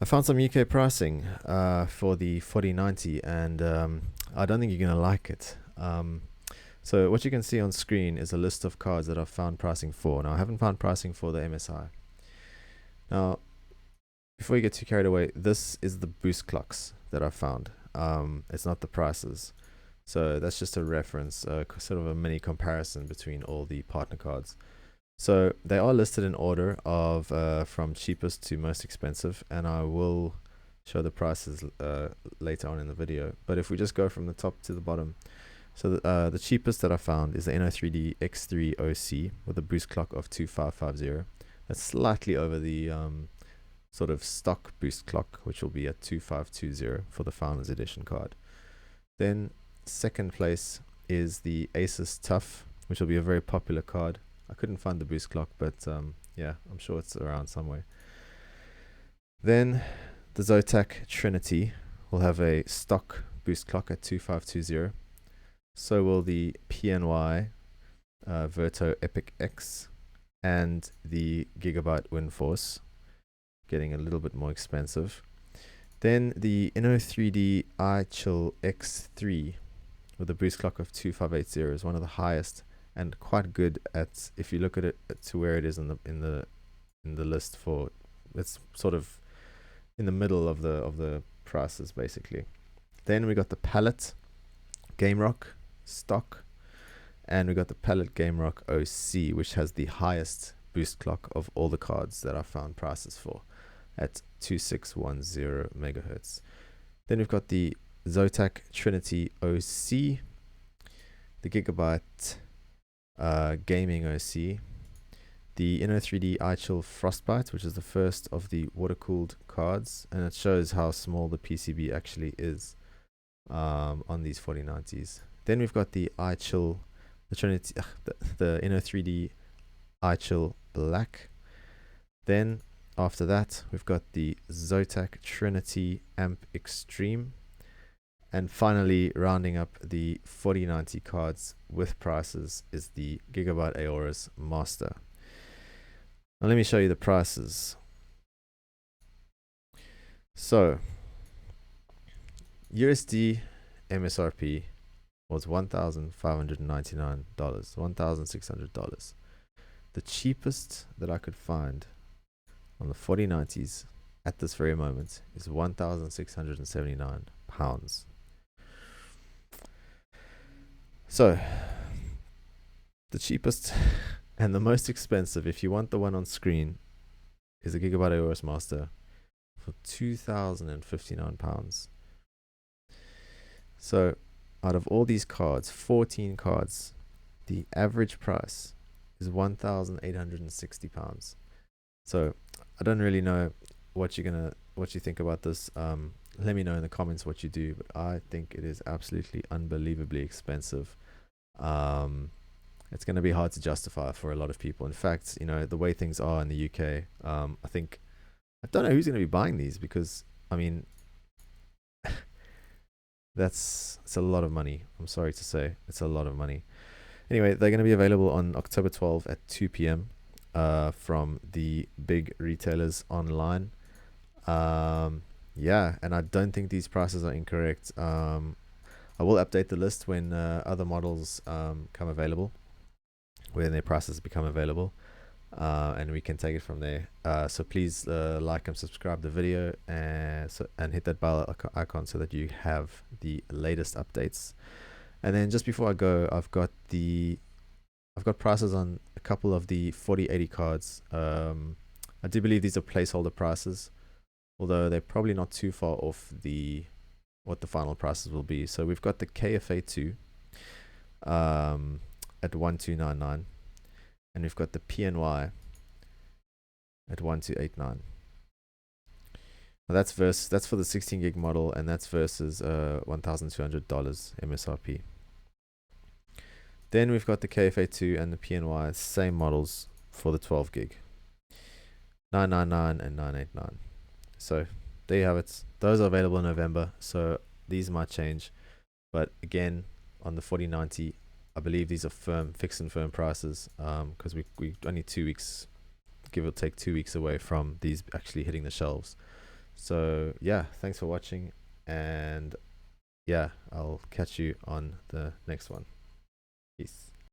I found some UK pricing for the 4090, and I don't think you're gonna like it. So what you can see on screen is a list of cards that I've found pricing for. Now I haven't found pricing for the MSI. Now, before you get too carried away, this is the boost clocks that I found. It's not the prices. So that's just a reference, sort of a mini comparison between all the partner cards. So they are listed in order of from cheapest to most expensive, and I will show the prices later on in the video. But if we just go from the top to the bottom, so the cheapest that I found is the Inno3D X3 OC with a boost clock of 2550. That's slightly over the sort of stock boost clock, which will be at 2520 for the Founders Edition card. Then second place is the Asus Tough, which will be a very popular card. I couldn't find the boost clock, but yeah, I'm sure it's around somewhere. Then the Zotac Trinity will have a stock boost clock at 2520. So will the PNY Verto Epic X and the Gigabyte Windforce, getting a little bit more expensive. Then the Inno3D iChill X3 with a boost clock of 2580 is one of the highest and quite good at, if you look at it to where it is in the list, for it's sort of in the middle of the prices basically. Then we got the Palette GameRock stock, and we got the Palette GameRock OC, which has the highest boost clock of all the cards that I found prices for at 2610 megahertz. Then we've got the Zotac Trinity OC, the Gigabyte Gaming OC, the Inno3D iChill Frostbite, which is the first of the water-cooled cards, and it shows how small the PCB actually is on these 4090s. Then we've got the iChill, the Trinity, the Inno3D iChill Black. Then after that, we've got the Zotac Trinity Amp Extreme. And finally, rounding up the 4090 cards with prices is the Gigabyte Aorus Master. Now let me show you the prices. So, USD MSRP was $1,599, $1,600. The cheapest that I could find on the 4090s at this very moment is £1,679. So, the cheapest and the most expensive, if you want the one on screen, is the Gigabyte Aorus Master for £2,059. So, out of all these cards, 14 cards, the average price is £1,860. So, I don't really know what you think about this. Let me know in the comments what you do, but I think it is absolutely unbelievably expensive. It's going to be hard to justify for a lot of people. In fact, you know, the way things are in the UK, I don't know who's going to be buying these, because I mean, it's a lot of money. I'm sorry to say, it's a lot of money. Anyway, they're going to be available on October 12th at 2 p.m. From the big retailers online. Yeah, and I don't think these prices are incorrect. I will update the list when other models come available, when their prices become available, and we can take it from there. So please like and subscribe the video, and hit that bell icon so that you have the latest updates. And then just before I go, I've got prices on a couple of the 4080 cards. I do believe these are placeholder prices, although they're probably not too far off what the final prices will be. So we've got the KFA2 at 1299, and we've got the PNY at 1289. Now that's for the 16 gig model, and that's versus $1,200 MSRP. Then we've got the KFA2 and the PNY, same models for the 12 gig, 999 and 989. So there you have it. Those are available in November, so these might change. But again, on the 4090, I believe these are fixed and firm prices, because we only 2 weeks, give or take 2 weeks away from these actually hitting the shelves. So yeah, thanks for watching, and yeah, I'll catch you on the next one. Peace.